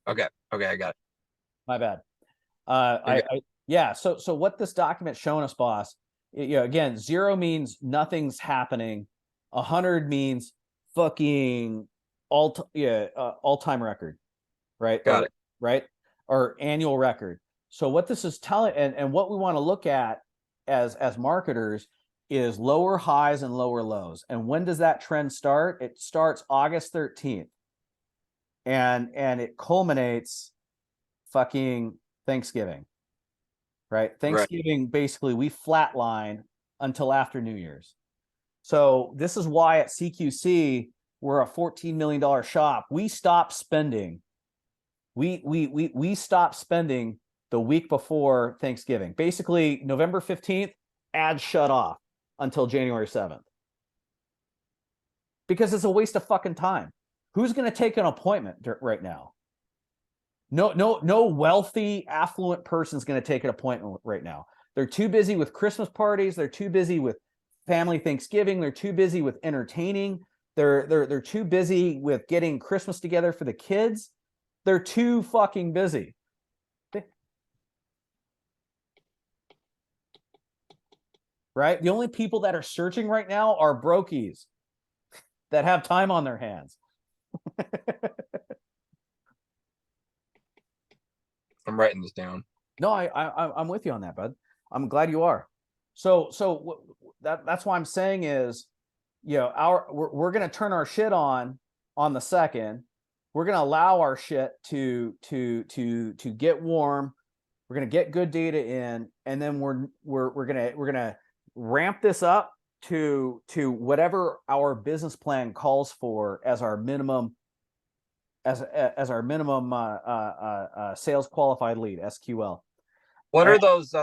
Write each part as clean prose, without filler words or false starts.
Okay. Okay, I got it. My bad. You're good. Yeah. So what this document's showing us, boss, again, 0 means nothing's happening. 100 means fucking all time record, right? Got it. Right, or annual record. So what this is telling, and what we want to look at as marketers is lower highs and lower lows. And when does that trend start? It starts August 13th, and it culminates fucking Thanksgiving, right? Right. Thanksgiving, basically, we flatline until after New Year's. So this is why at CQC we're a $14 million shop. We stopped spending. We stopped spending the week before Thanksgiving. Basically, November 15th, ads shut off until January 7th. Because it's a waste of fucking time. Who's going to take an appointment right now? No wealthy, affluent person's going to take an appointment right now. They're too busy with Christmas parties. They're too busy with family Thanksgiving. They're too busy with entertaining. They're too busy with getting Christmas together for the kids. They're too fucking busy. Right? The only people that are searching right now are brokies that have time on their hands. I'm writing this down. No, I'm with you on that, bud. I'm glad you are. So that's why I'm saying is, we're gonna turn our shit on the second. We're gonna allow our shit to get warm. We're gonna get good data in, and then we're gonna ramp this up to whatever our business plan calls for as our minimum sales qualified lead, SQL. What And are those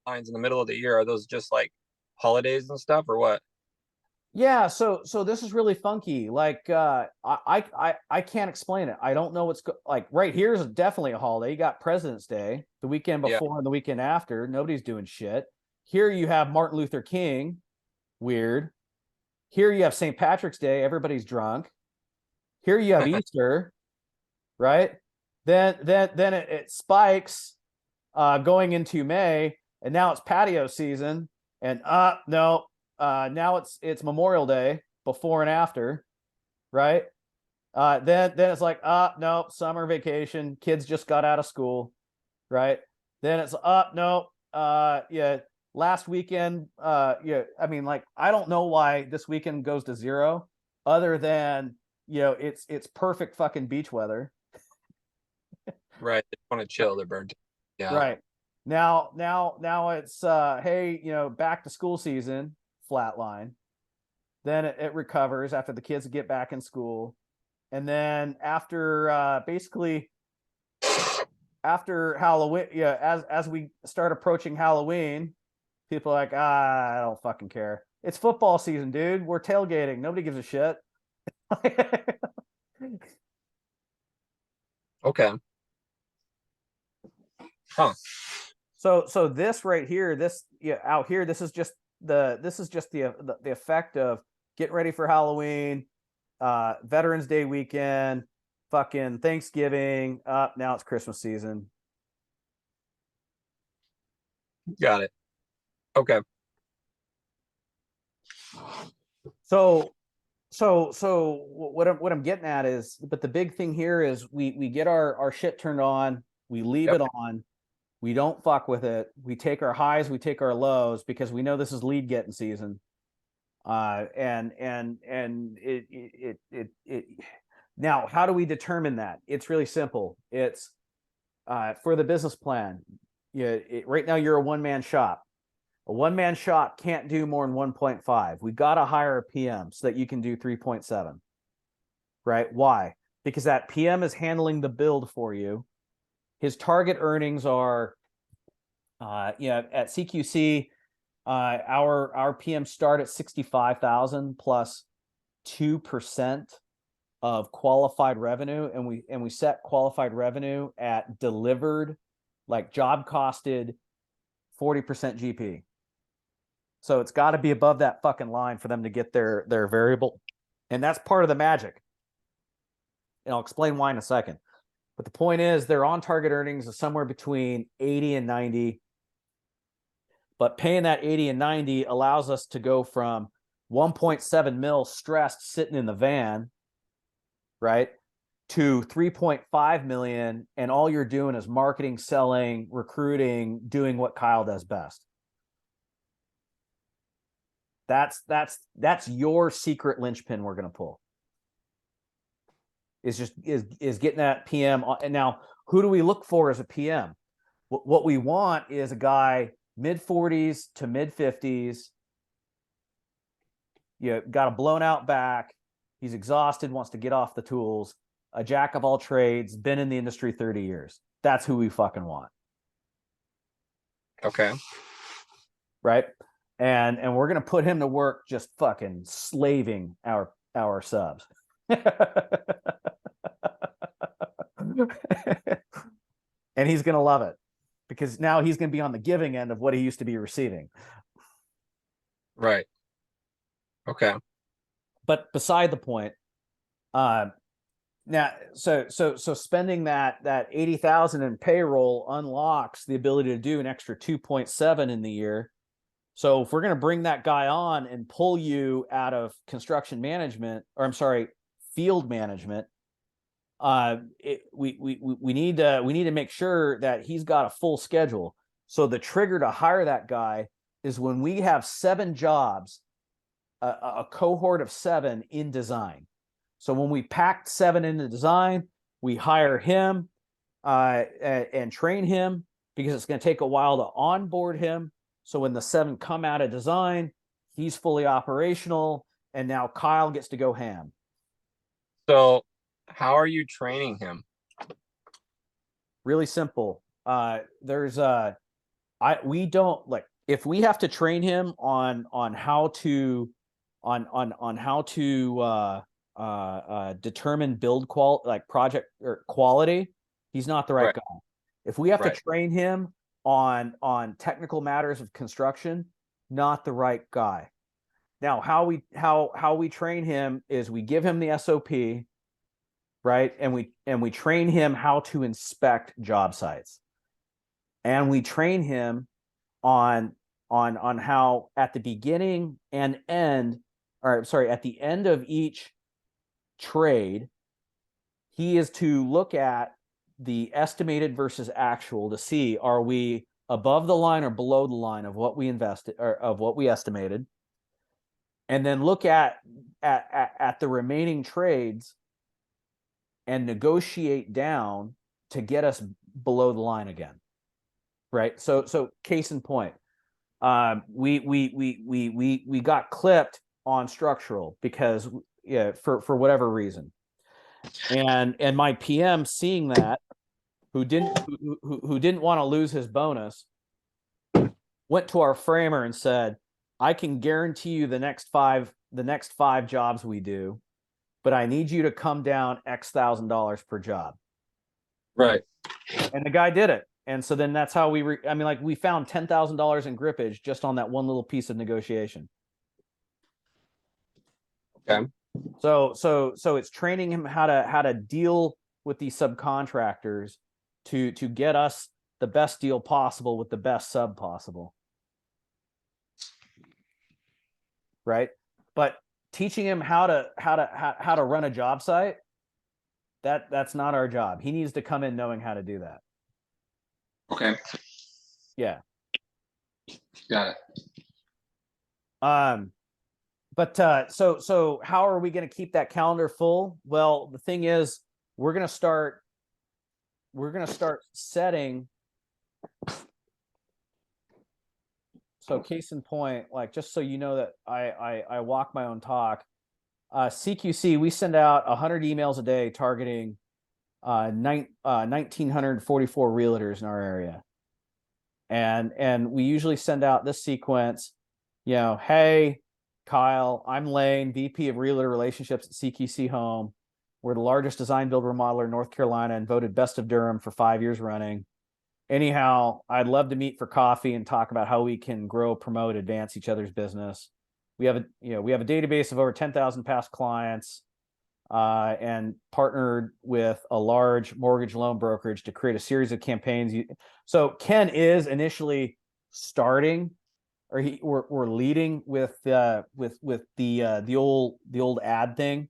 lines in the middle of the year? Are those just like holidays and stuff or what? yeah, so this is really funky. Like I can't explain it. I don't know like right here is definitely a holiday. You got President's Day, the weekend Yeah. before and the weekend after. Nobody's doing shit. Here you have Martin Luther King, weird. Here you have St. Patrick's Day, everybody's drunk. Here you have Easter, right? Then it spikes going into May, and now it's patio season, and no, now it's Memorial Day before and after, right? Then it's like no, summer vacation, kids just got out of school, right? Then it's no, yeah, last weekend, yeah, I mean, like, I don't know why this weekend goes to 0, other than it's perfect fucking beach weather. Right. They want to chill. They're burnt. Yeah. Right. Now it's hey, back to school season, flatline. Then it recovers after the kids get back in school. And then after basically after Halloween, yeah, as we start approaching Halloween, people are like, I don't fucking care. It's football season, dude. We're tailgating. Nobody gives a shit. Okay. Huh. So this right here, this out here, this is just the effect of getting ready for Halloween, Veterans Day weekend, fucking Thanksgiving. Now it's Christmas season. Got it. Okay. So what I'm getting at is, but the big thing here is we get our shit turned on, we leave Yep. it on, we don't fuck with it, we take our highs, we take our lows, because we know this is lead getting season. And it now, how do we determine that? It's really simple. It's for the business plan. Right now you're a one-man shop. A one-man shop can't do more than 1.5. We got to hire a PM so that you can do 3.7. Right? Why? Because that PM is handling the build for you. His target earnings are at CQC, our PM start at 65,000 plus 2% of qualified revenue, and we set qualified revenue at delivered, like job costed, 40% GP. So it's got to be above that fucking line for them to get their variable, and that's part of the magic. And I'll explain why in a second. But the point is, their on target earnings is somewhere between 80 and 90. But paying that 80 and 90 allows us to go from 1.7 mil stressed sitting in the van, right, to 3.5 million, and all you're doing is marketing, selling, recruiting, doing what Kyle does best. That's your secret linchpin we're going to pull. Is getting that PM. And now, who do we look for as a PM? What we want is a guy mid 40s to mid 50s. You got a blown out back. He's exhausted, wants to get off the tools. A jack of all trades, been in the industry 30 years. That's who we fucking want. Okay. Right. And we're gonna put him to work just fucking slaving our subs. And he's gonna love it, because now he's gonna be on the giving end of what he used to be receiving. Right. Okay. But beside the point, now so spending that 80,000 in payroll unlocks the ability to do an extra 2.7 in the year. So if we're going to bring that guy on and pull you out of construction management, or I'm sorry, field management, we need to make sure that he's got a full schedule. So the trigger to hire that guy is when we have 7 jobs, a cohort of 7 in design. So when we packed 7 into design, we hire him and train him, because it's going to take a while to onboard him. So when the 7 come out of design, he's fully operational, and now Kyle gets to go ham. So how are you training him? Really simple. We don't, like, if we have to train him on how to determine build project or quality, he's not the right guy. If we have to train him on technical matters of construction, not the right guy. Now, how we train him is we give him the SOP, right? And we train him how to inspect job sites. And we train him on how at the beginning and end, or sorry, at the end of each trade, he is to look at the estimated versus actual to see, are we above the line or below the line of what we invested, or of what we estimated, and then look at the remaining trades and negotiate down to get us below the line again, right? So case in point, we got clipped on structural because for whatever reason, and my PM, seeing that, who didn't want to lose his bonus, went to our framer and said, I can guarantee you the next five jobs we do, but I need you to come down X $1,000 per job. Right. And the guy did it. And so then that's how we found $10,000 in grippage just on that one little piece of negotiation. Okay. So it's training him how to deal with these subcontractors to get us the best deal possible with the best sub possible. Right? But teaching him how to run a job site, that's not our job. He needs to come in knowing how to do that. Okay. Yeah. Got it. But so how are we going to keep that calendar full? Well, the thing is, we're going to start setting. So case in point, like, just so you know that I walk my own talk, CQC, we send out 100 emails a day targeting 1,944 realtors in our area. And we usually send out this sequence, hey, Kyle, I'm Lane, VP of Realtor Relationships at CQC Home. We're the largest design build remodeler in North Carolina and voted best of Durham for 5 years running. Anyhow, I'd love to meet for coffee and talk about how we can grow, promote, advance each other's business. We have a database of over 10,000 past clients. and partnered with a large mortgage loan brokerage to create a series of campaigns. So Ken is initially starting, or we're leading with the old ad thing.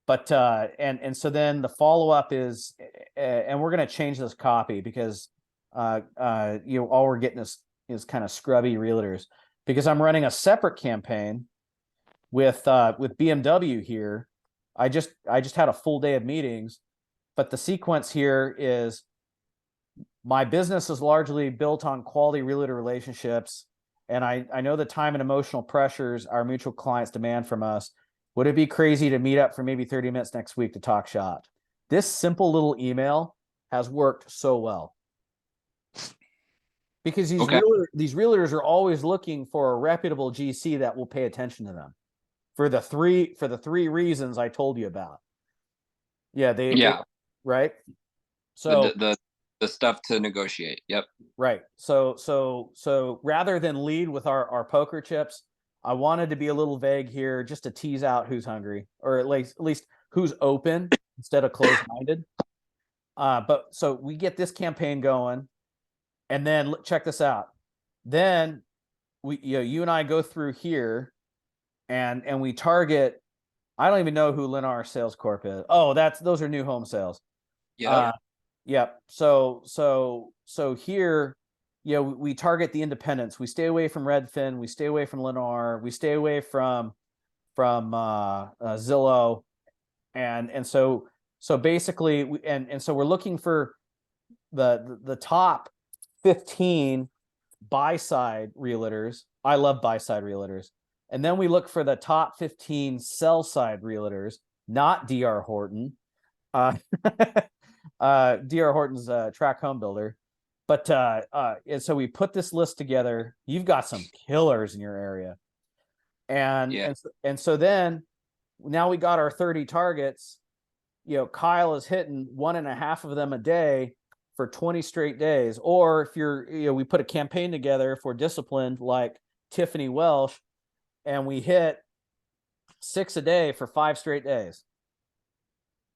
But and so then the follow up is, and we're going to change this copy because all we're getting is kind of scrubby realtors, because I'm running a separate campaign with BMW here. I just had a full day of meetings, but the sequence here is my business is largely built on quality realtor relationships, and I know the time and emotional pressures our mutual clients demand from us. Would it be crazy to meet up for maybe 30 minutes next week to talk shop? This simple little email has worked so well, because these realtors are always looking for a reputable GC that will pay attention to them for the three reasons I told you about. Yeah, they right. So the stuff to negotiate. Yep. Right. So rather than lead with our poker chips, I wanted to be a little vague here, just to tease out who's hungry, or at least who's open instead of closed-minded. But so we get this campaign going, and then check this out. Then you and I go through here, and we target. I don't even know who Lennar Sales Corp is. Oh, those are new home sales. Yeah. Yep. So here, we target the independents. We stay away from Redfin. We stay away from Lennar. We stay away from Zillow, and so basically, and so we're looking for the top 15 buy side realtors. I love buy side realtors, and then we look for the top 15 sell side realtors, not DR Horton. DR Horton's track home builder. But and so we put this list together. You've got some killers in your area. And so then now we got our 30 targets. Kyle is hitting 1.5 of them a day for 20 straight days. Or if we put a campaign together, if we're disciplined like Tiffany Welsh, and we hit 6 a day for 5 straight days.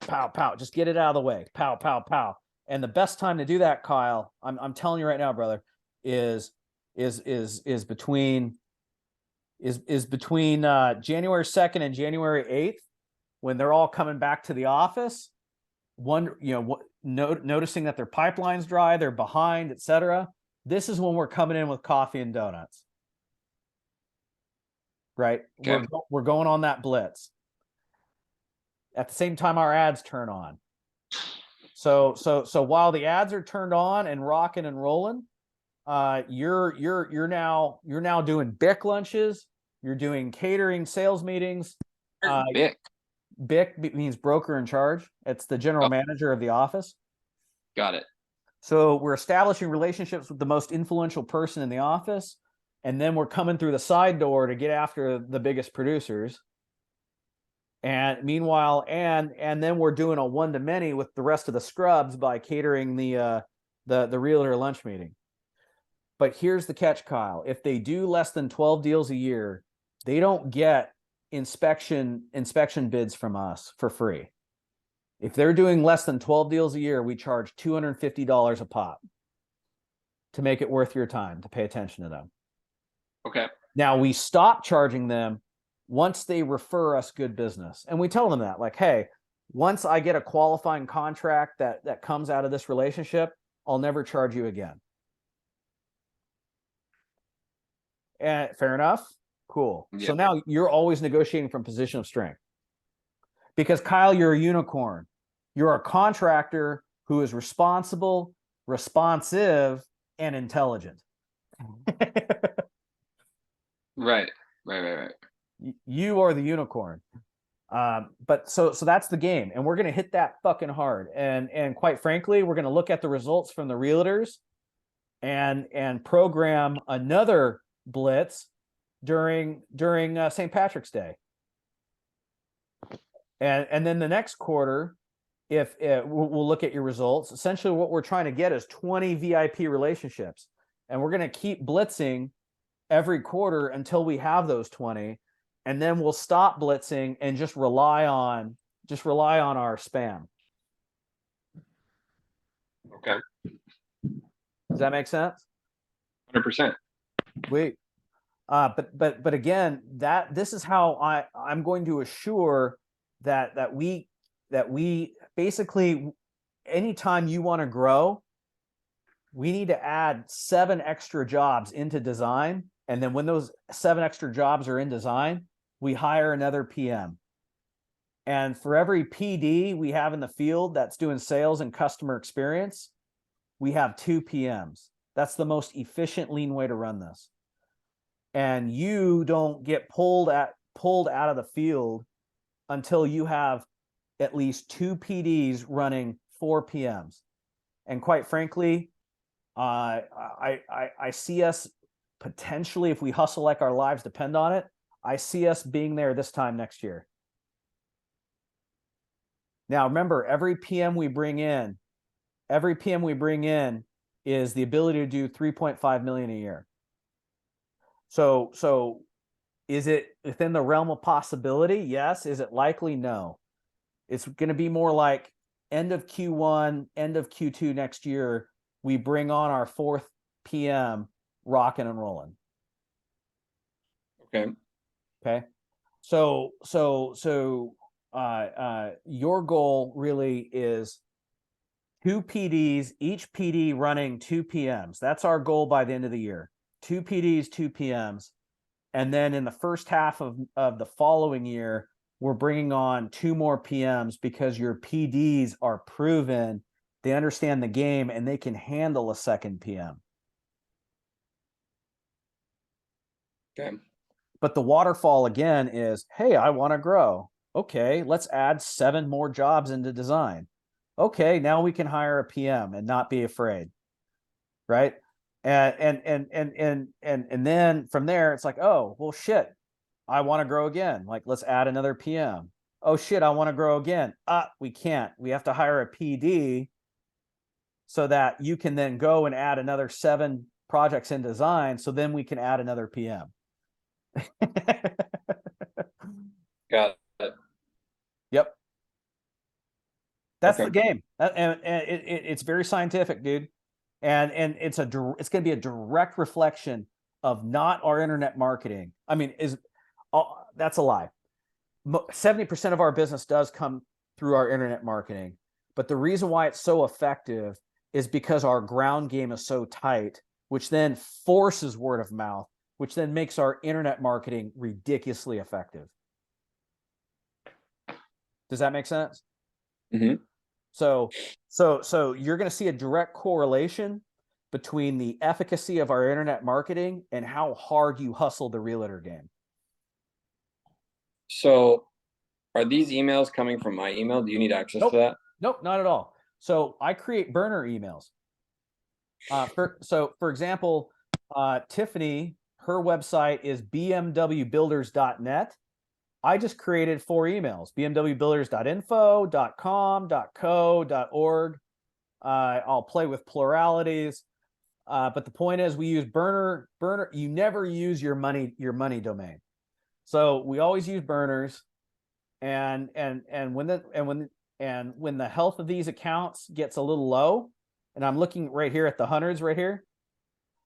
Pow, pow, just get it out of the way. Pow, pow, pow. And the best time to do that, Kyle, I'm telling you right now, brother, is between January 2nd and January 8th, when they're all coming back to the office. Noticing that their pipeline's dry, they're behind, etc. This is when we're coming in with coffee and donuts. Right? Okay. We're going on that blitz. At the same time, our ads turn on. So while the ads are turned on and rocking and rolling, you're now doing BIC lunches. You're doing catering sales meetings. BIC means broker in charge. It's the general manager of the office. Got it. So we're establishing relationships with the most influential person in the office, and then we're coming through the side door to get after the biggest producers. And meanwhile, and then we're doing a one-to-many with the rest of the scrubs by catering the realtor lunch meeting. But here's the catch, Kyle. If they do less than 12 deals a year, they don't get inspection bids from us for free. If they're doing less than 12 deals a year, we charge $250 a pop to make it worth your time to pay attention to them. Okay. Now we stop charging them once they refer us good business. And we tell them that, like, hey, once I get a qualifying contract that comes out of this relationship, I'll never charge you again. And fair enough. Cool. Yeah. So now you're always negotiating from a position of strength. Because Kyle, you're a unicorn. You're a contractor who is responsible, responsive, and intelligent. Right. You are the unicorn. But so that's the game, and we're going to hit that fucking hard. And quite frankly, we're going to look at the results from the realtors and program another blitz during St. Patrick's Day. And then the next quarter, if we'll look at your results. Essentially, what we're trying to get is 20 VIP relationships, and we're going to keep blitzing every quarter until we have those 20, and then we'll stop blitzing and just rely on Just rely on our spam. Okay. Does that make sense? 100%. Wait. But again, this is how I'm going to assure that we basically, anytime you want to grow, we need to add 7 extra jobs into design, and then when those 7 extra jobs are in design, we hire another PM. And for every PD we have in the field that's doing sales and customer experience, we have 2 PMs. That's the most efficient, lean way to run this. And you don't get pulled out of the field until you have at least 2 PDs running 4 PMs. And quite frankly, I see us potentially, if we hustle like our lives depend on it, I see us being there this time next year. Now, remember, every PM we bring in is the ability to do 3.5 million a year. So is it within the realm of possibility? Yes. Is it likely? No. It's going to be more like end of Q1, end of Q2 next year, we bring on our 4th PM, rocking and rolling. Okay. Okay. So your goal really is 2 PDs, each PD running 2 PMs. That's our goal by the end of the year. 2 PDs, 2 PMs. And then in the first half of the following year, we're bringing on 2 more PMs because your PDs are proven, they understand the game, and they can handle a second PM. Okay. But the waterfall again is, hey, I want to grow. Okay, let's add 7 more jobs into design. Okay, now we can hire a PM and not be afraid. Right? And then from there, it's like, oh, well, shit, I want to grow again. Like, let's add another PM. Oh, shit, I want to grow again. We can't. We have to hire a PD so that you can then go and add another 7 projects in design. So then we can add another PM. Got it. Yep. That's Okay. the game. And it's very scientific, dude. And it's going to be a direct reflection of not our internet marketing. I mean, that's a lie. 70% of our business does come through our internet marketing. But the reason why it's so effective is because our ground game is so tight, which then forces word of mouth, which then makes our internet marketing ridiculously effective. Does that make sense? Mm-hmm. So you're going to see a direct correlation between the efficacy of our internet marketing and how hard you hustle the realtor game. So are these emails coming from my email? Do you need access nope, to that? Nope, not at all. So I create burner emails. For example, Tiffany, her website is bmwbuilders.net. I just created 4 emails: bmwbuilders.info, .com, .co, .org. I'll play with pluralities. But the point is, we use burner. You never use your money domain. So we always use burners. And when the health of these accounts gets a little low, and I'm looking right here at the hundreds right here,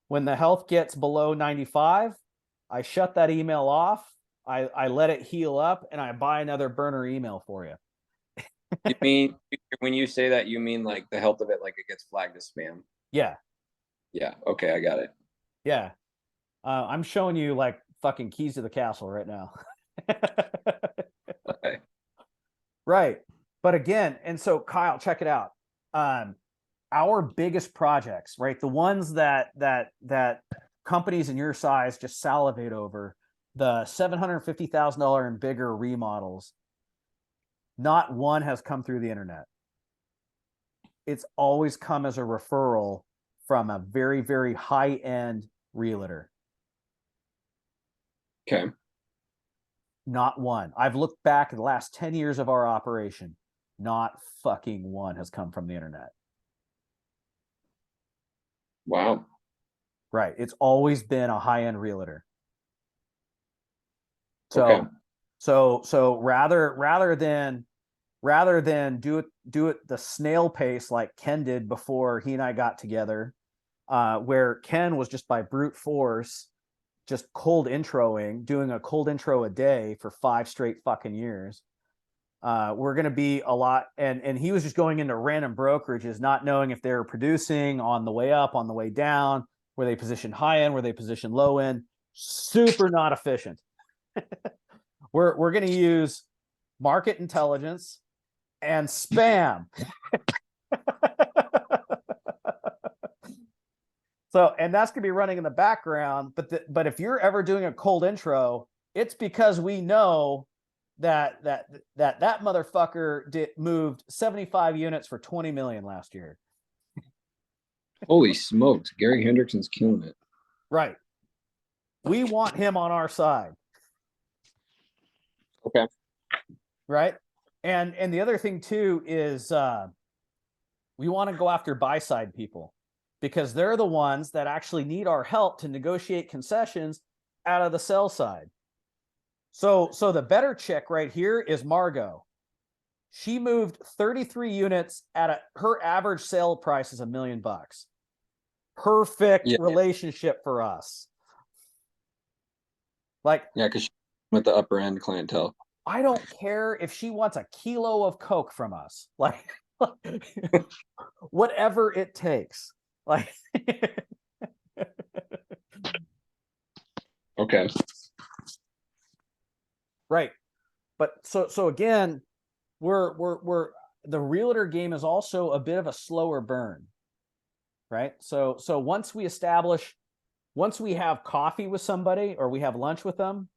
when the health gets below 95, I shut that email off. I let it heal up, and I buy another burner email for you. You mean, when you say that, you mean like the health of it, like it gets flagged as spam? Yeah. Yeah. Okay, I got it. Yeah. I'm showing you like fucking keys to the castle right now. Okay. Right. But again, and so Kyle, check it out. Our biggest projects, right? The ones that companies in your size just salivate over, the $750,000 and bigger remodels, not one has come through the internet. It's always come as a referral from a very, very high-end realtor. Okay. Not one. I've looked back at the last 10 years of our operation. Not fucking one has come from the internet. Wow. Right. It's always been a high-end realtor. So, Okay. so rather than rather than do it the snail pace like Ken did before he and I got together, where Ken was just by brute force, just cold introing, doing a cold intro a day for 5 straight fucking years. We're going to be a lot, and he was just going into random brokerages, not knowing if they were producing on the way up, on the way down, where they positioned high end, where they positioned low end. Super not efficient. We're going to use market intelligence and spam. So, and that's going to be running in the background. But if you're ever doing a cold intro, it's because we know that motherfucker moved 75 units for 20 million last year. Holy smokes, Gary Hendrickson's killing it. Right. We want him on our side. Okay. Right. And the other thing too is we want to go after buy side people, because they're the ones that actually need our help to negotiate concessions out of the sell side. So the better chick right here is Margot. She moved 33 units at her average sale price is $1 million. Perfect relationship for us. Like, yeah, because with the upper end clientele. I don't care if she wants a kilo of Coke from us. Like whatever it takes. Like okay. Right. But so again, we're the realtor game is also a bit of a slower burn. Right? So once we have coffee with somebody or we have lunch with them,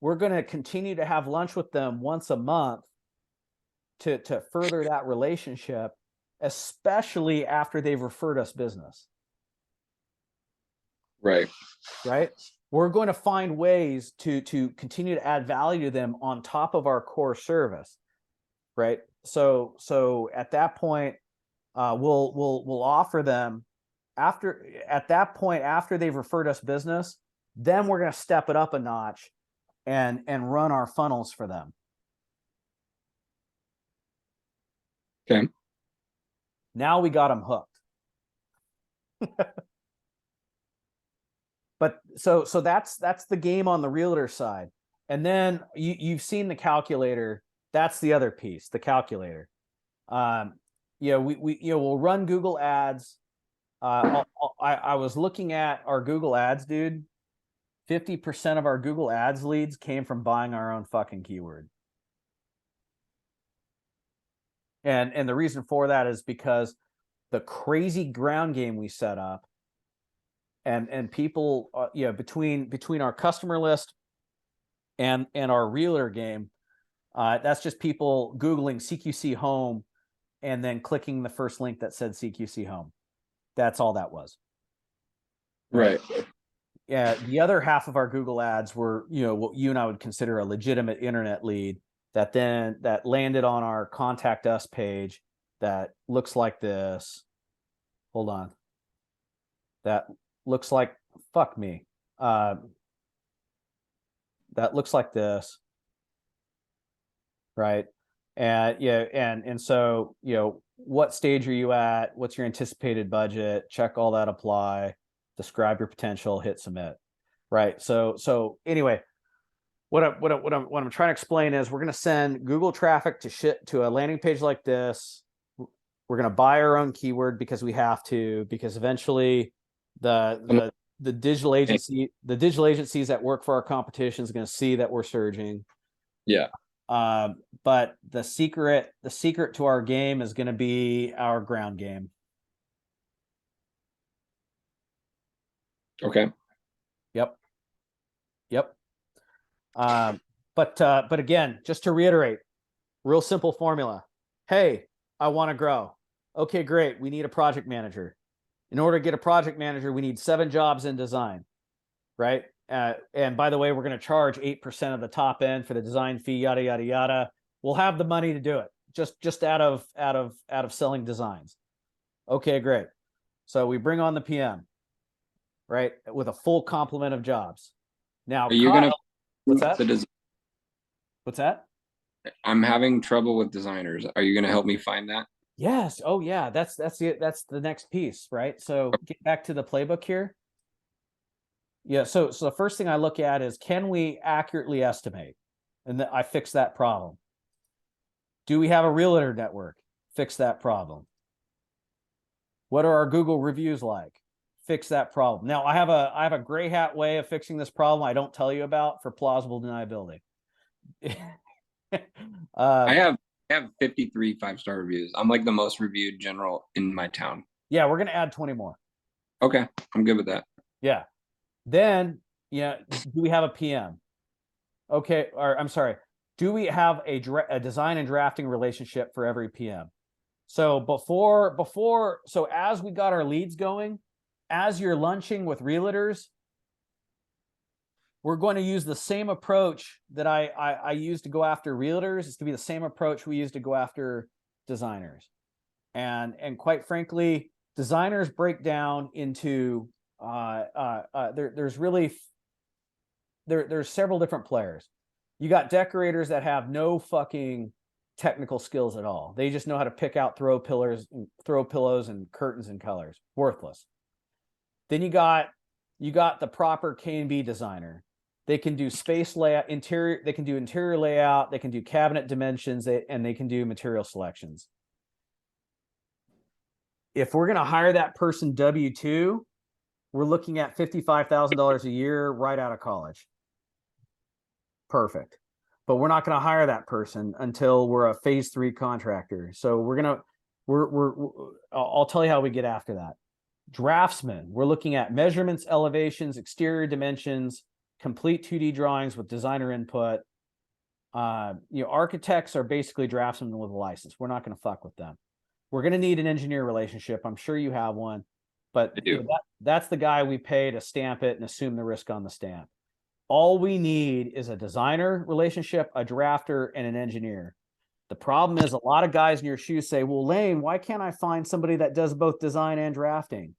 we're going to continue to have lunch with them once a month to further that relationship, especially after they've referred us business. Right. Right. We're going to find ways to continue to add value to them on top of our core service. Right. So at that point, we'll offer them after they've referred us business, then we're going to step it up a notch and run our funnels for them. Okay. Now we got them hooked. But so that's the game on the realtor side. And then you've seen the calculator. That's the other piece, the calculator. We'll run Google ads. I was looking at our Google ads, dude. 50% of our Google ads leads came from buying our own fucking keyword. And the reason for that is because the crazy ground game we set up and people, between our customer list and our realtor game, that's just people Googling CQC home and then clicking the first link that said CQC home. That's all that was. Right. Yeah. The other half of our Google ads were, what you and I would consider a legitimate internet lead that landed on our contact us page that looks like this. Hold on. That looks like, fuck me. That looks like this. Right. And so, what stage are you at? What's your anticipated budget? Check all that, apply, describe your potential, hit submit. Right. So anyway, what I'm trying to explain is we're going to send Google traffic to a landing page like this. We're going to buy our own keyword because we have to, because eventually the digital agencies that work for our competition is going to see that we're surging. Yeah. But the secret to our game is going to be our ground game. Okay. Yep. But again, just to reiterate, real simple formula. Hey, I want to grow. Okay, great. We need a project manager. In order to get a project manager, we need 7 jobs in design, right? And by the way, we're going to charge 8% of the top end for the design fee, yada, yada, yada. We'll have the money to do it just out of selling designs. Okay, great. So we bring on the PM, right? With a full complement of jobs. Now, Are you going to what's that? the design? What's that? I'm having trouble with designers. Are you gonna help me find that? Yes. Oh yeah. That's the next piece, right? So get back to the playbook here. Yeah. So the first thing I look at is, can we accurately estimate? And I fix that problem. Do we have a realtor network? Fix that problem. What are our Google reviews like? Fix that problem. Now I have a gray hat way of fixing this problem I don't tell you about for plausible deniability. I have 53 5-star reviews. I'm like the most reviewed general in my town. Yeah, we're gonna add 20 more. Okay, I'm good with that. Yeah. Then, yeah, do we have a PM? Okay, or I'm sorry, do we have a design and drafting relationship for every PM? So so as we got our leads going, as you're lunching with realtors, we're going to use the same approach that I use to go after realtors. It's to be the same approach we use to go after designers. And quite frankly, designers break down into there's several different players. You got decorators that have no fucking technical skills at all. They just know how to pick out throw pillows and curtains and colors. Worthless. Then you got the proper K&B designer. They can do space layout, interior, they can do interior layout, they can do cabinet dimensions, and they can do material selections. If we're going to hire that person W-2, we're looking at $55,000 a year right out of college. Perfect. But we're not going to hire that person until we're a phase 3 contractor. So I'll tell you how we get after that. Draftsman, we're looking at measurements, elevations, exterior dimensions, complete 2D drawings with designer input. Architects are basically draftsmen with a license. We're not going to fuck with them. We're going to need an engineer relationship. I'm sure you have one, but that's the guy we pay to stamp it and assume the risk on the stamp. All we need is a designer relationship, a drafter, and an engineer. The problem is, a lot of guys in your shoes say, well, Lane, why can't I find somebody that does both design and drafting?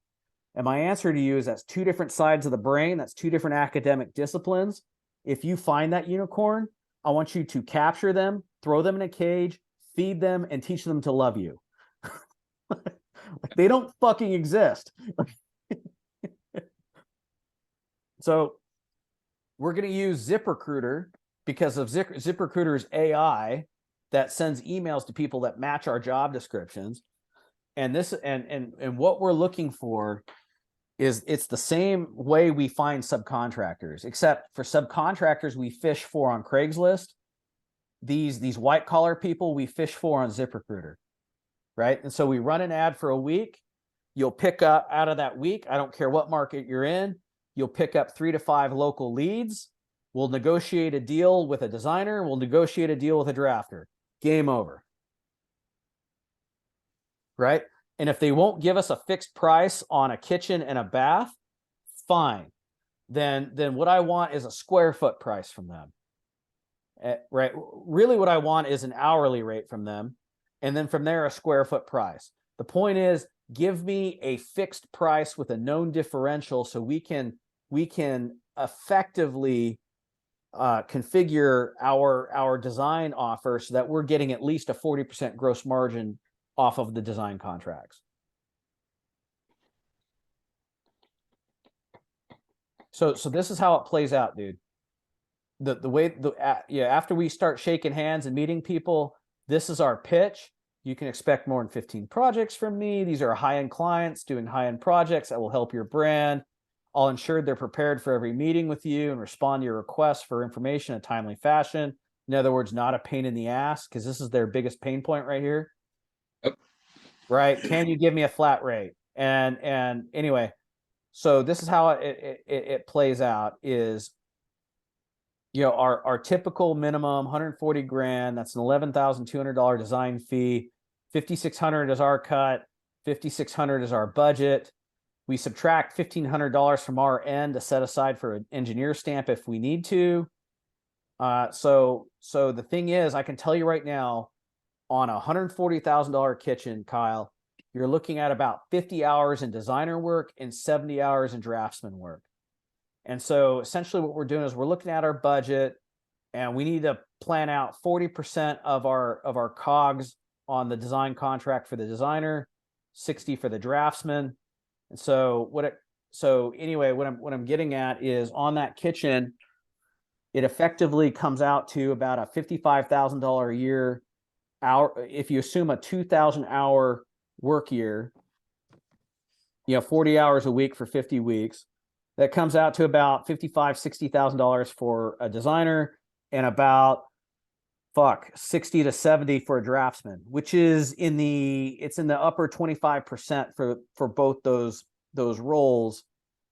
And my answer to you is, that's two different sides of the brain. That's two different academic disciplines. If you find that unicorn, I want you to capture them, throw them in a cage, feed them, and teach them to love you. They don't fucking exist. So we're going to use ZipRecruiter because of ZipRecruiter's AI that sends emails to people that match our job descriptions. And this and what we're looking for is, it's the same way we find subcontractors, except for subcontractors we fish for on Craigslist. These white collar people we fish for on ZipRecruiter, right? And so we run an ad for a week. You'll pick up out of that week, I don't care what market you're in, you'll pick up 3 to 5 local leads. We'll negotiate a deal with a designer. We'll negotiate a deal with a drafter. Game over. Right? And if they won't give us a fixed price on a kitchen and a bath, fine. Then what I want is a square foot price from them. Right? Really what I want is an hourly rate from them. And then from there, a square foot price. The point is, give me a fixed price with a known differential so we can effectively configure our design offer so that we're getting at least a 40% gross margin off of the design contracts. So this is how it plays out, dude. After we start shaking hands and meeting people, this is our pitch. You can expect more than 15 projects from me. These are high-end clients doing high-end projects that will help your brand. I'll ensure they're prepared for every meeting with you and respond to your requests for information in a timely fashion. In other words, not a pain in the ass, because this is their biggest pain point right here. Yep. Right? Can you give me a flat rate? And anyway, so this is how it plays out. Is, our typical minimum 140 grand. That's an $11,200 design fee. 5,600 is our cut. 5,600 is our budget. We subtract $1,500 from our end to set aside for an engineer stamp if we need to. So the thing is, I can tell you right now, on a $140,000 kitchen, Kyle, you're looking at about 50 hours in designer work and 70 hours in draftsman work. And so essentially what we're doing is we're looking at our budget and we need to plan out 40% of our COGS on the design contract for the designer, 60 for the draftsman. And so anyway, what I'm getting at is on that kitchen, it effectively comes out to about a $55,000 a year hour. If you assume a 2,000 hour work year, 40 hours a week for 50 weeks, that comes out to about $60,000 for a designer and about 60 to 70 for a draftsman, which is in the upper 25% for both those roles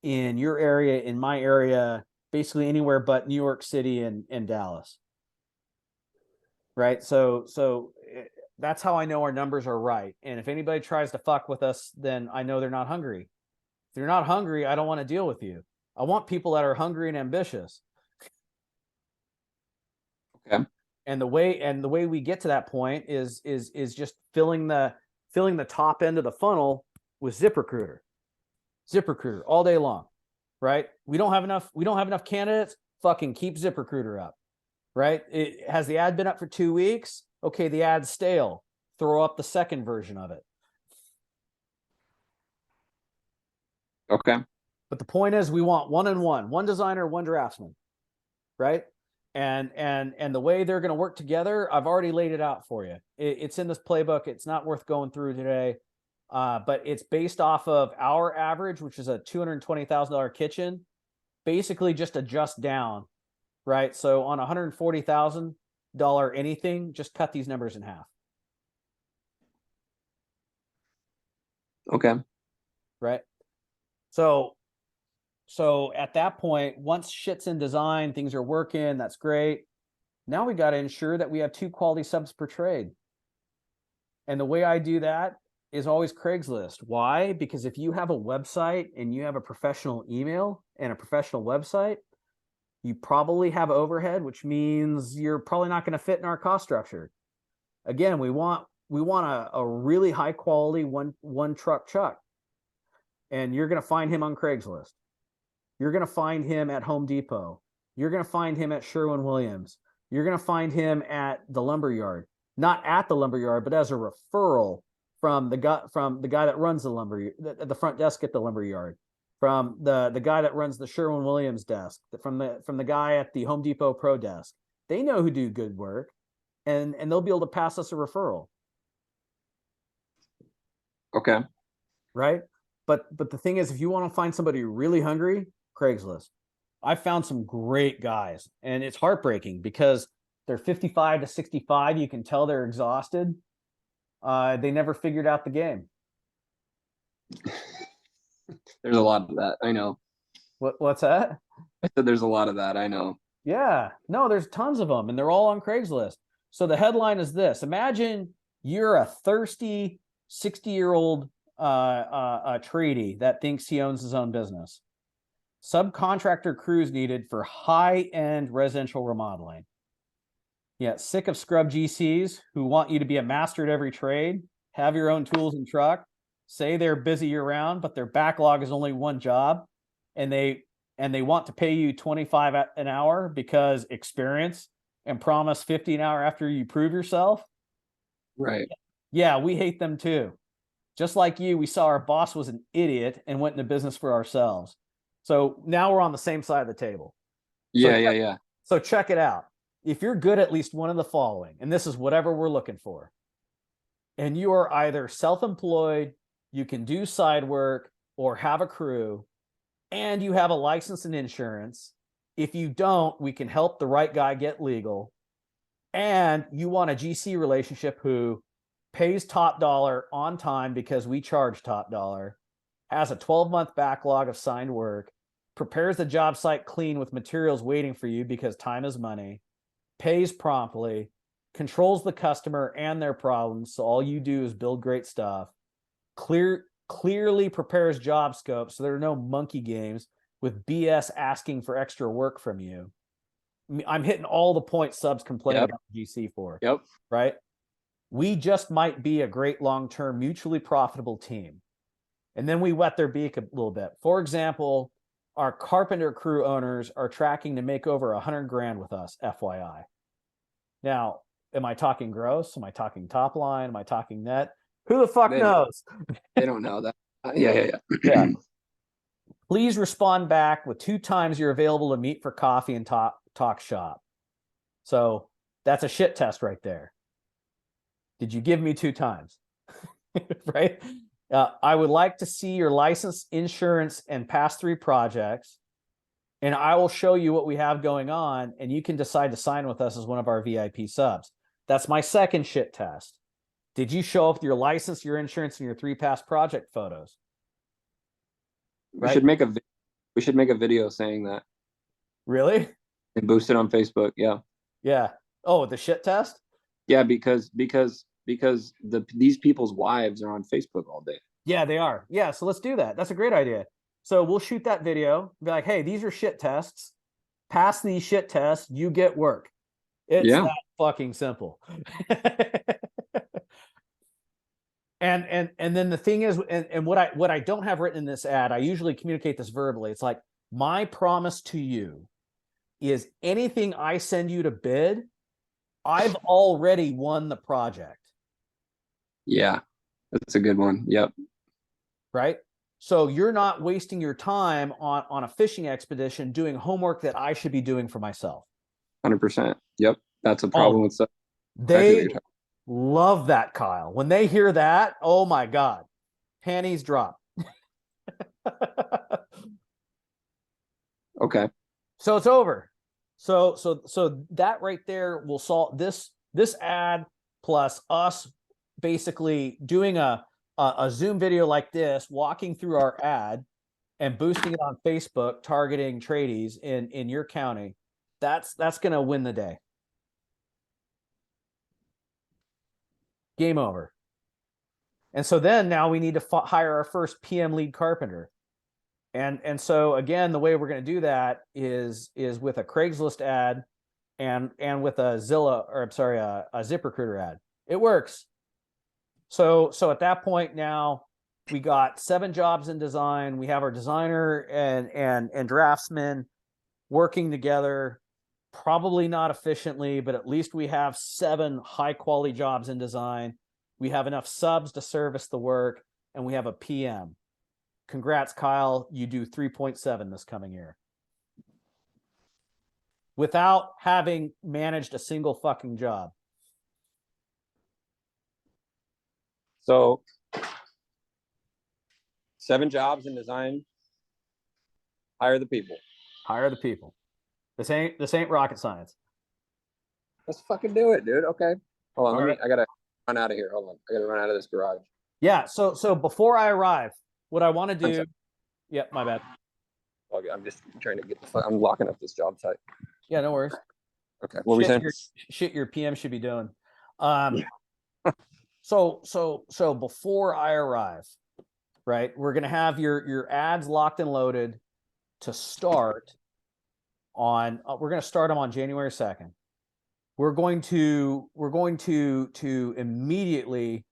in your area, in my area, basically anywhere but New York City and Dallas. Right. So that's how I know our numbers are right. And if anybody tries to fuck with us, then I know they're not hungry. If they're not hungry, I don't want to deal with you. I want people that are hungry and ambitious. Okay. And the way we get to that point is just filling the top end of the funnel with ZipRecruiter all day long, right? We don't have enough candidates. Fucking keep ZipRecruiter up, right? Has the ad been up for 2 weeks? Okay, the ad's stale. Throw up the second version of it. Okay. But the point is, we want one designer, one draftsman, right? And the way they're going to work together, I've already laid it out for you. It's in this playbook. It's not worth going through today, but it's based off of our average, which is a $220,000 kitchen. Basically, just adjust down, right? So on $140,000 anything, just cut these numbers in half. Okay. Right. So at that point, once shit's in design, things are working, that's great. Now we got to ensure that we have 2 quality subs per trade. And the way I do that is always Craigslist. Why? Because if you have a website and you have a professional email and a professional website, you probably have overhead, which means you're probably not going to fit in our cost structure. Again, we want a really high quality one truck Chuck. And you're going to find him on Craigslist. You're going to find him at Home Depot. You're going to find him at Sherwin-Williams. You're going to find him at the lumberyard, not at the lumberyard, but as a referral from the guy that runs the front desk at the lumberyard, from the guy that runs the Sherwin-Williams desk, from the guy at the Home Depot Pro desk. They know who do good work, and they'll be able to pass us a referral. Okay. Right. But the thing is, if you want to find somebody really hungry, Craigslist. I found some great guys, and it's heartbreaking because they're 55 to 65. You can tell they're exhausted. They never figured out the game. There's a lot of that. I know. What's that? I said there's a lot of that. I know. Yeah. No, there's tons of them, and they're all on Craigslist. So the headline is this. Imagine you're a thirsty 60-year-old tradie that thinks he owns his own business. Subcontractor crews needed for high-end residential remodeling. Yeah, sick of scrub GCs who want you to be a master at every trade, have your own tools and truck, say they're busy year-round, but their backlog is only one job, and they want to pay you $25 an hour because experience, and promise $50 an hour after you prove yourself. Right. Yeah, we hate them too. Just like you, we saw our boss was an idiot and went into business for ourselves. So now we're on the same side of the table. Yeah. So check it out. If you're good at least one of the following, and this is whatever we're looking for, and you are either self-employed, you can do side work, or have a crew, and you have a license and insurance. If you don't, we can help the right guy get legal. And you want a GC relationship who pays top dollar on time because we charge top dollar, has a 12-month backlog of signed work, prepares the job site clean with materials waiting for you because time is money, pays promptly, controls the customer and their problems, so all you do is build great stuff, clearly prepares job scope so there are no monkey games with BS asking for extra work from you. I'm hitting all the points subs complain about GC for. Yep. Right? We just might be a great long-term, mutually profitable team. And then we wet their beak a little bit. For example, our carpenter crew owners are tracking to make over 100 grand with us, FYI. Now, am I talking gross? Am I talking top line? Am I talking net? Who the fuck They knows? They don't know that. Yeah. Yeah. Please respond back with 2 times you're available to meet for coffee and talk shop. So that's a shit test right there. Did you give me 2 times? Right? I would like to see your license, insurance, and pass-through projects, and I will show you what we have going on, and you can decide to sign with us as one of our VIP subs. That's my second shit test. Did you show up with your license, your insurance, and your 3 past project photos? We should make a video saying that Really? and boost it on Facebook. Yeah. Yeah. Oh, the shit test? Yeah, because these people's wives are on Facebook all day. Yeah, they are. Yeah, so let's do that. That's a great idea. So we'll shoot that video, be like, hey, these are shit tests. Pass these shit tests, you get work. It's that fucking simple. And then the thing is, and what I don't have written in this ad, I usually communicate this verbally. It's like, my promise to you is anything I send you to bid, I've already won the project. Yeah, that's a good one. Yep. Right? So you're not wasting your time on a fishing expedition doing homework that I should be doing for myself. 100%. Yep. That's a problem with stuff. They love that, Kyle. When they hear that, oh my God, panties drop. Okay. So it's over. So that right there will solve this ad plus us basically doing a Zoom video like this, walking through our ad and boosting it on Facebook, targeting tradies in your county. That's going to win the day. Game over. And so then now we need to hire our first PM lead carpenter. And so again, the way we're going to do that is with a Craigslist ad and with a Zillow, or I'm sorry, a ZipRecruiter ad. It works. So at that point now we got 7 jobs in design. We have our designer and draftsman working together, probably not efficiently, but at least we have 7 high quality jobs in design. We have enough subs to service the work, and we have a PM. Congrats, Kyle. You do 3.7 this coming year without having managed a single fucking job. So 7 jobs in design. Hire the people. Hire the people. This ain't rocket science. Let's fucking do it, dude. Okay. Hold on. Right. I gotta run out of here. Hold on. I gotta run out of this garage. Yeah. So before I arrive, what I want to do. Yep, my bad. Okay, I'm just trying to get I'm locking up this job site. Yeah, no worries. Okay. What were we saying? Shit your PM should be doing. So before I arrive, right, we're gonna have your ads locked and loaded to start on. We're gonna start them on January 2nd. We're going to immediately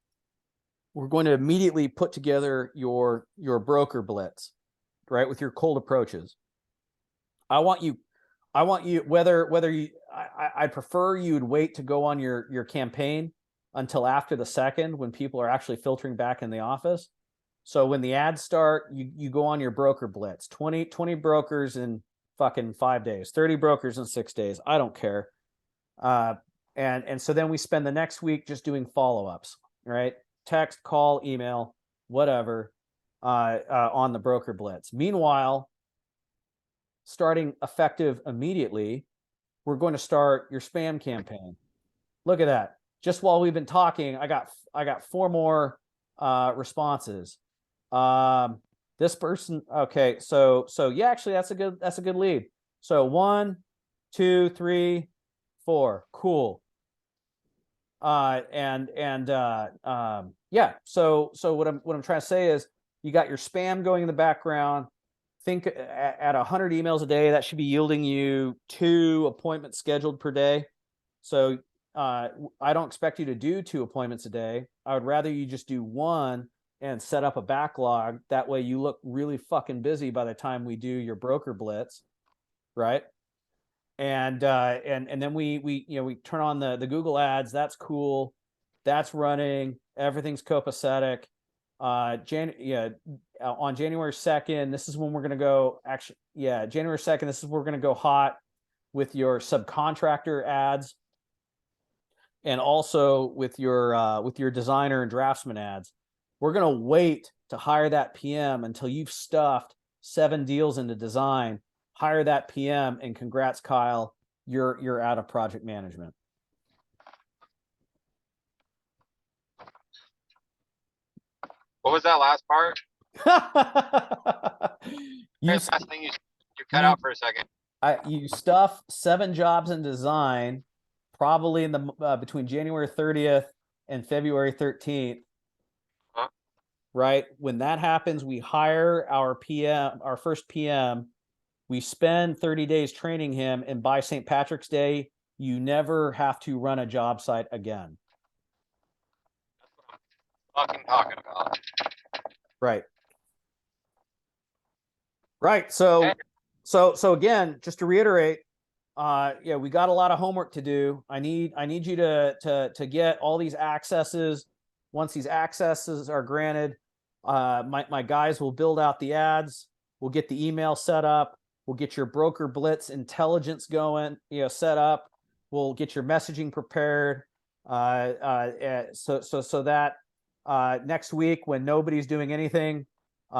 put together your broker blitz, right, with your cold approaches. I want you whether you I prefer you'd wait to go on your campaign until after the 2nd when people are actually filtering back in the office. So when the ads start, you go on your broker blitz. 20 brokers in fucking 5 days, 30 brokers in 6 days. I don't care. And so then we spend the next week just doing follow-ups, right? Text, call, email, whatever, on the broker blitz. Meanwhile, starting effective immediately, we're going to start your spam campaign. Look at that. Just while we've been talking, I got 4 more responses. This person, okay, so yeah, actually that's a good lead. So 1, 2, 3, 4, cool. Yeah. So what I'm trying to say is, you got your spam going in the background. Think at 100 emails a day, that should be yielding you 2 appointments scheduled per day. So I don't expect you to do 2 appointments a day. I would rather you just do 1 and set up a backlog. That way you look really fucking busy by the time we do your broker blitz, right? And then we turn on the Google ads. That's cool. That's running. Everything's copacetic. On January 2nd, this is when we're gonna go. Actually, yeah, January 2nd, this is where we're gonna go hot with your subcontractor ads, and also with your designer and draftsman ads. We're gonna wait to hire that PM until you've stuffed 7 deals into design. Hire that PM, and congrats, Kyle. You're out of project management. What was that last part? You Last thing you cut out for a second. you stuff 7 jobs in design, probably in the between January 30th and February 13th. Huh? Right? When that happens, we hire our PM, our first PM. We spend 30 days training him, and by St. Patrick's Day, you never have to run a job site again. Fucking talking about. Right. Right. So, Okay. so again, just to reiterate, yeah, we got a lot of homework to do. I need you to get all these accesses. Once these accesses are granted, my guys will build out the ads. We'll get the email set up. We'll get your broker blitz intelligence going, set up. We'll get your messaging prepared. So that next week, when nobody's doing anything,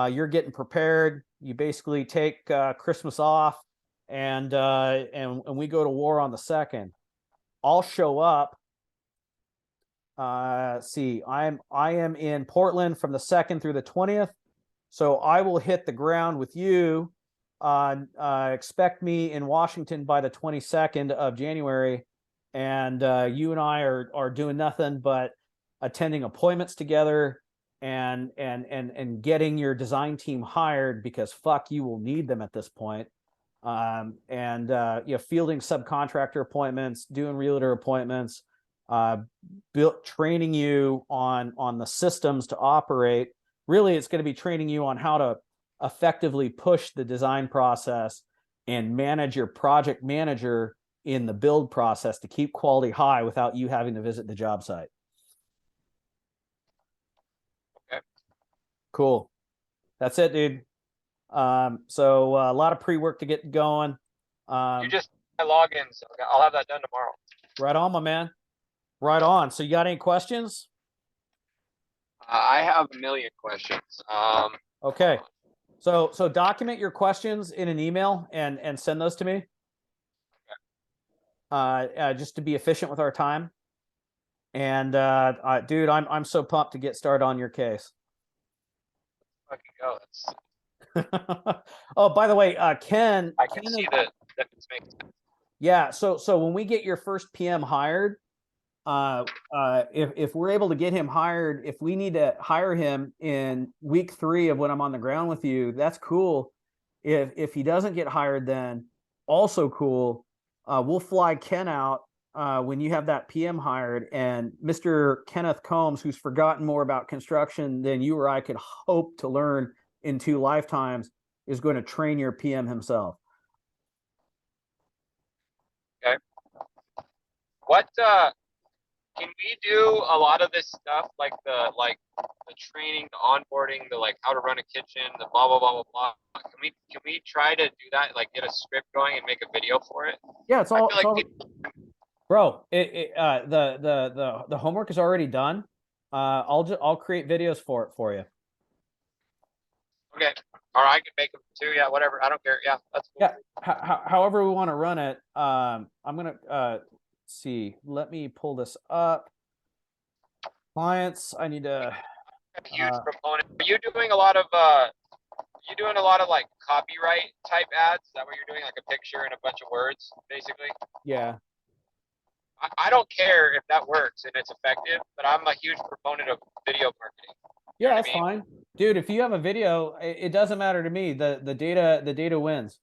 you're getting prepared. You basically take Christmas off, and we go to war on the 2nd. I'll show up. See, I am in Portland from the 2nd through the 20th, so I will hit the ground with you. Expect me in Washington by the 22nd of January, and you and I are doing nothing but attending appointments together and getting your design team hired, because fuck, you will need them at this point. Fielding subcontractor appointments, doing realtor appointments, training you on the systems to operate. Really, it's going to be training you on how to effectively push the design process and manage your project manager in the build process to keep quality high without you having to visit the job site. Okay. Cool. That's it, dude. So a lot of pre-work to get going. You just log in, so I'll have that done tomorrow. Right on, my man. Right on. So you got any questions? I have a million questions. Okay. So document your questions in an email and send those to me. Just to be efficient with our time. And dude, I'm so pumped to get started on your case. Fucking go. Oh, by the way, Ken. I can see that this makes sense. Yeah. So when we get your first PM hired, if we're able to get him hired, if we need to hire him in week 3 of when I'm on the ground with you, that's cool. If he doesn't get hired, then also cool. We'll fly Ken out when you have that PM hired, and Mr. Kenneth Combs, who's forgotten more about construction than you or I could hope to learn in 2 lifetimes, is going to train your PM himself. Okay. What can we do a lot of this stuff, like the training, the onboarding, the how to run a kitchen, the blah blah blah blah blah. Can we try to do that, get a script going and make a video for it? Yeah, it's all, people... bro. The homework is already done. I'll create videos for you. Okay. Or I can make them too. Yeah, whatever. I don't care. Yeah, that's cool. Yeah. However we want to run it. I'm gonna see. Let me pull this up. Clients. I need to. I'm a huge proponent. Are you doing a lot of copyright type ads? Is that what you're doing? Like a picture and a bunch of words, basically? Yeah. I don't care if that works and it's effective, but I'm a huge proponent of video marketing. Yeah, that's fine. Dude, if you have a video, it doesn't matter to me. The data wins.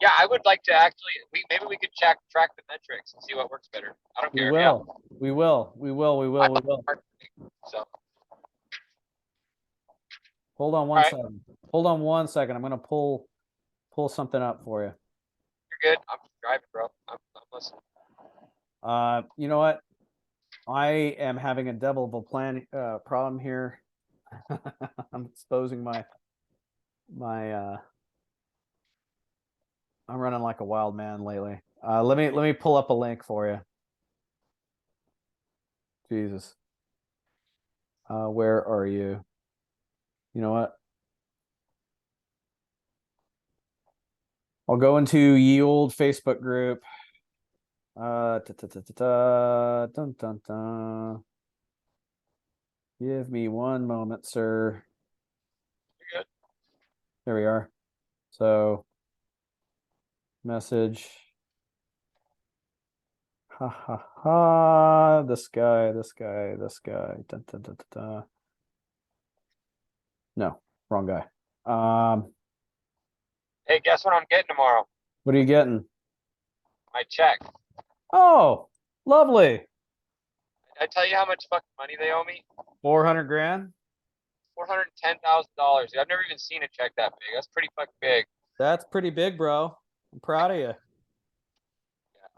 Yeah, I would like to actually, maybe we could track the metrics and see what works better. I don't care. We will. So Hold on one All right. second. Hold on one second. I'm gonna pull something up for you. You're good. I'm driving, bro. I'm listening. You know what? I am having a double plan problem here. I'm exposing my I'm running like a wild man lately. Let me pull up a link for you. Jesus. Where are you? You know what? I'll go into ye old Facebook group. Dun, dun, dun. Give me one moment, sir. You're good. There we are. So, message. Ha ha ha. This guy. Dun, dun, dun, dun, dun. No, wrong guy. Hey, guess what I'm getting tomorrow? What are you getting? My check. Oh, lovely. I tell you how much fucking money they owe me? 400 grand. $410,000. I've never even seen a check that big. That's pretty fucking big. That's pretty big, bro. I'm proud of you.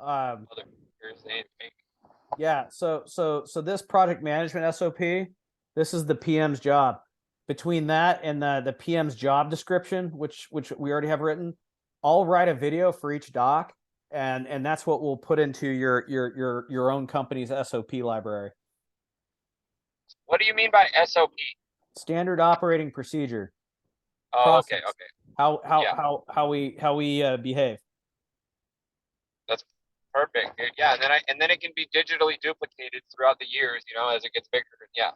Motherfuckers, they ain't paying me. Yeah. So this project management SOP, this is the PM's job. Between that and the PM's job description, which we already have written, I'll write a video for each doc, and that's what we'll put into your own company's SOP library. What do you mean by SOP? Standard operating procedure. Oh, okay, Process. okay. Yeah. How we behave. That's perfect, dude. Yeah, and then it can be digitally duplicated throughout the years, you know, as it gets bigger. Yeah.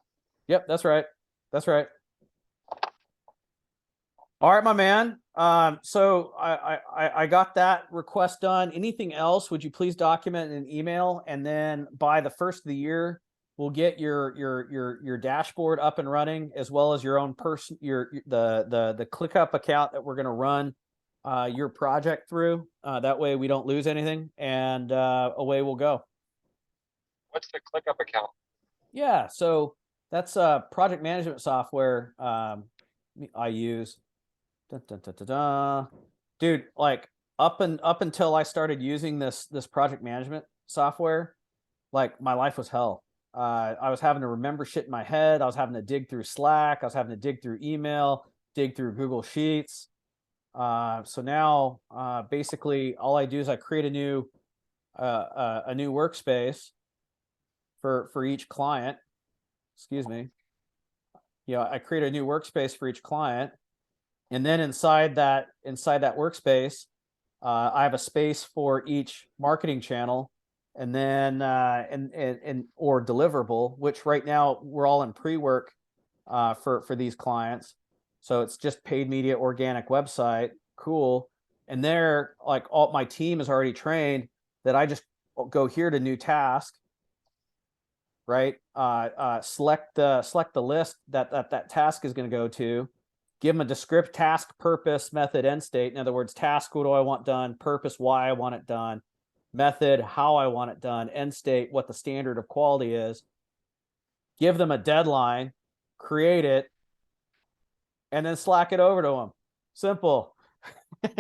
Yep, that's right. That's right. All right, my man. So I got that request done. Anything else? Would you please document in an email, and then by the first of the year, we'll get your dashboard up and running, as well as your own the ClickUp account that we're going to run your project through. That way we don't lose anything, and away we'll go. What's the ClickUp account? Yeah, so that's project management software I use. Dun, dun, dun, dun, dun. Dude, like up until I started using this project management software, like my life was hell. I was having to remember shit in my head. I was having to dig through Slack. I was having to dig through email, dig through Google Sheets. So now, basically, all I do is I create a new workspace for each client. Excuse me. I create a new workspace for each client. And then inside that workspace, I have a space for each marketing channel, and then or deliverable, which right now we're all in pre-work for these clients. So it's just paid media, organic website, cool. And there, like all my team is already trained that I just go here to new task, right? Select the list that task is going to go to. Give them a descript task, purpose, method, end state. In other words, task, what do I want done? Purpose, why I want it done. Method, how I want it done. End state, what the standard of quality is. Give them a deadline, create it, and then Slack it over to them. Simple. That's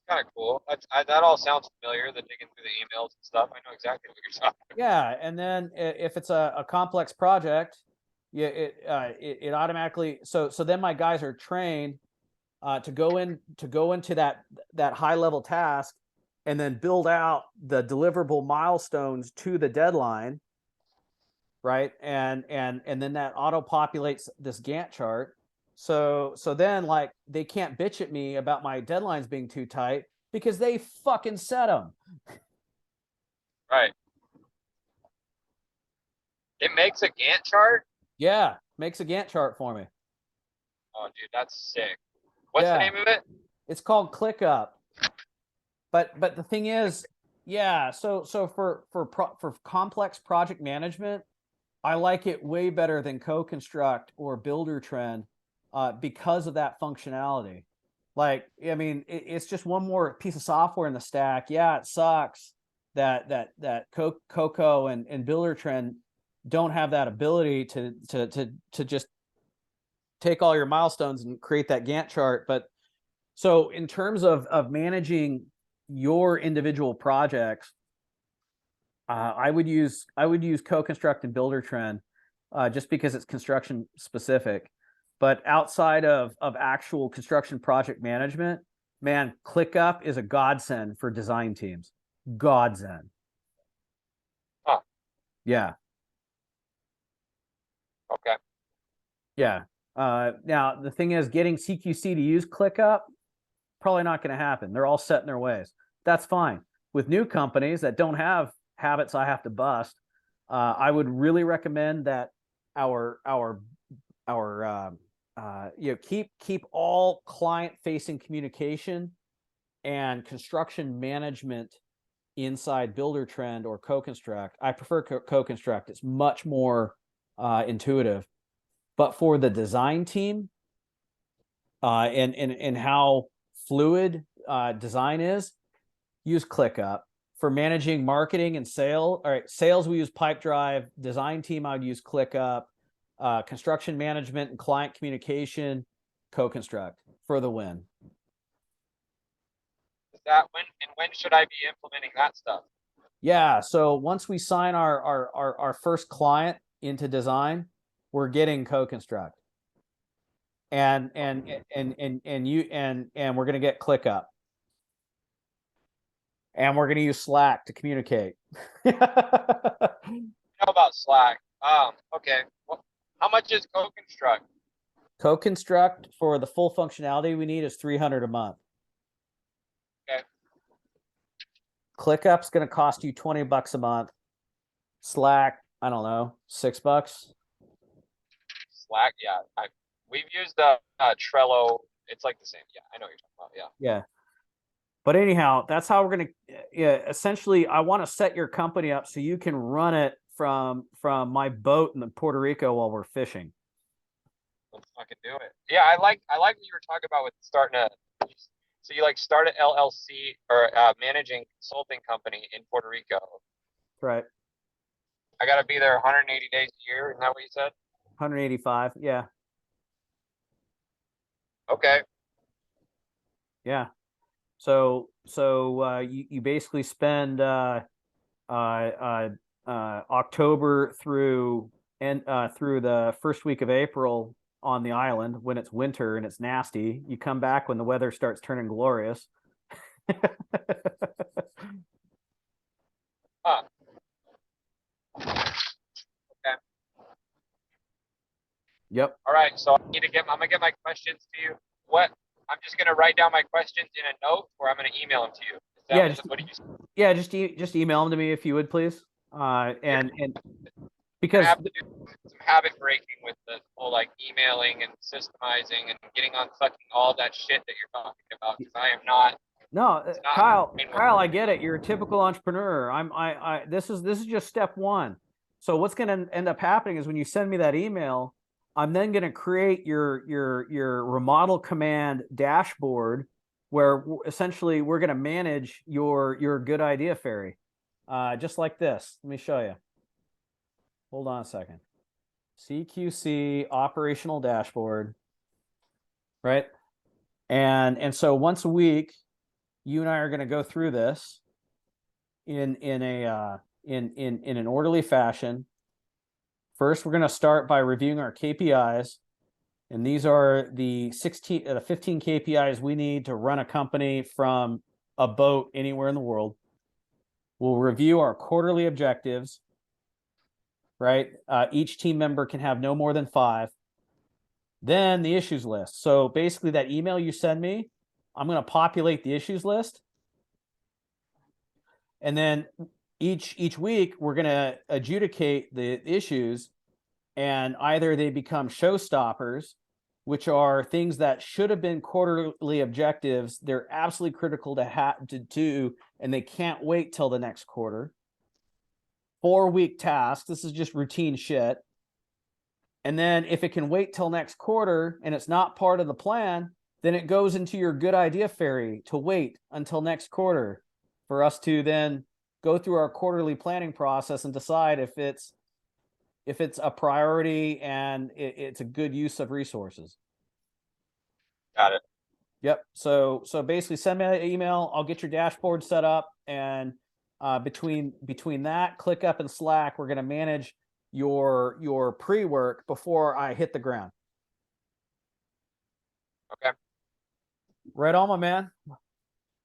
kind of cool. That all sounds familiar. The digging through the emails and stuff. I know exactly what you're talking about. Yeah, and then if it's a complex project, yeah, it automatically. So then my guys are trained to go into that high level task, and then build out the deliverable milestones to the deadline, right? And then that auto populates this Gantt chart. So then, like, they can't bitch at me about my deadlines being too tight because they fucking set them. Right. It makes a Gantt chart? Yeah, makes a Gantt chart for me. Oh, dude, that's sick. What's the name of it? It's called ClickUp. But the thing is, yeah, so for complex project management, I like it way better than Co-Construct or Builder because of that functionality. Like, I mean, it's just one more piece of software in the stack. Yeah, it sucks that Coco and Builder don't have that ability to just take all your milestones and create that Gantt chart. But so in terms of managing your individual projects, I would use Co-Construct and Builder Trend, just because it's construction specific. But outside of actual construction project management, man, ClickUp is a godsend for design teams. Godsend. Huh. Yeah. Okay. Yeah. Now the thing is, getting CQC to use ClickUp, probably not going to happen. They're all set in their ways. That's fine. With new companies that don't have habits I have to bust, I would really recommend that keep all client facing communication and construction management inside Builder Trend or Co-Construct. I prefer Co-Construct. It's much more intuitive. But for the design team, and how fluid design is, use ClickUp. For managing marketing and sales, all right, sales, we use Pipedrive. Design team, I would use ClickUp. Construction management and client communication, Co-Construct for the win. Is that when should I be implementing that stuff? Yeah, so once we sign our first client into design, we're getting Co-Construct. And we're going to get ClickUp. And we're going to use Slack to communicate. I know about Slack. Okay. Well, how much is Co-Construct? Co-Construct for the full functionality we need is $300 a month. Okay. ClickUp's going to cost you $20 a month. Slack, I don't know, $6. Slack, yeah. We've used Trello. It's like the same. Yeah, I know what you're talking about. Yeah. Yeah. But anyhow, that's how we're going to, essentially, I want to set your company up so you can run it from my boat in Puerto Rico while we're fishing. Let's fucking do it. Yeah, I like what you were talking about with starting so you like start an LLC or managing consulting company in Puerto Rico. Right. I got to be there 180 days a year. Isn't that what you said? 185. Yeah. Okay. Yeah. So you basically spend October through the first week of April on the island when it's winter and it's nasty. You come back when the weather starts turning glorious. Huh. Okay. Yep. All right. So I'm gonna get my questions to you. I'm just gonna write down my questions in a note, or I'm gonna email them to you. Yeah, just email them to me if you would, please. And because I have to do some habit breaking with the whole like emailing and systemizing and getting on fucking all that shit that you're talking about. Because I am not. No, Kyle, I get it. You're a typical entrepreneur. This is just step one. So what's going to end up happening is when you send me that email, I'm then going to create your remodel command dashboard where essentially we're going to manage your good idea fairy, just like this. Let me show you. Hold on a second. CQC operational dashboard, right? And so once a week, you and I are going to go through this in an orderly fashion. First, we're going to start by reviewing our KPIs, and these are the 15 KPIs we need to run a company from a boat anywhere in the world. We'll review our quarterly objectives, right? Each team member can have no more than 5. Then the issues list. So basically that email you send me, I'm going to populate the issues list. And then each week we're going to adjudicate the issues, and either they become showstoppers, which are things that should have been quarterly objectives. They're absolutely critical to do, and they can't wait till the next quarter. 4-week tasks. This is just routine shit. And then if it can wait till next quarter and it's not part of the plan, then it goes into your good idea fairy to wait until next quarter for us to then go through our quarterly planning process and decide if it's if it's a priority and it's a good use of resources. Got it. Yep. So basically send me an email. I'll get your dashboard set up, and between that, ClickUp and Slack, we're going to manage your pre-work before I hit the ground. Okay. Right on, my man.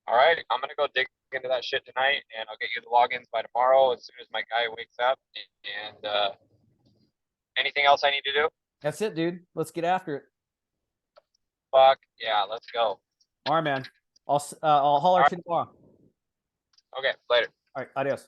All right. I'm gonna go dig into that shit tonight, and I'll get you the logins by tomorrow as soon as my guy wakes up. And anything else I need to do? That's it, dude. Let's get after it. Fuck yeah, let's go. All right, man. I'll holler All at you tomorrow. Okay, later. All right, adios.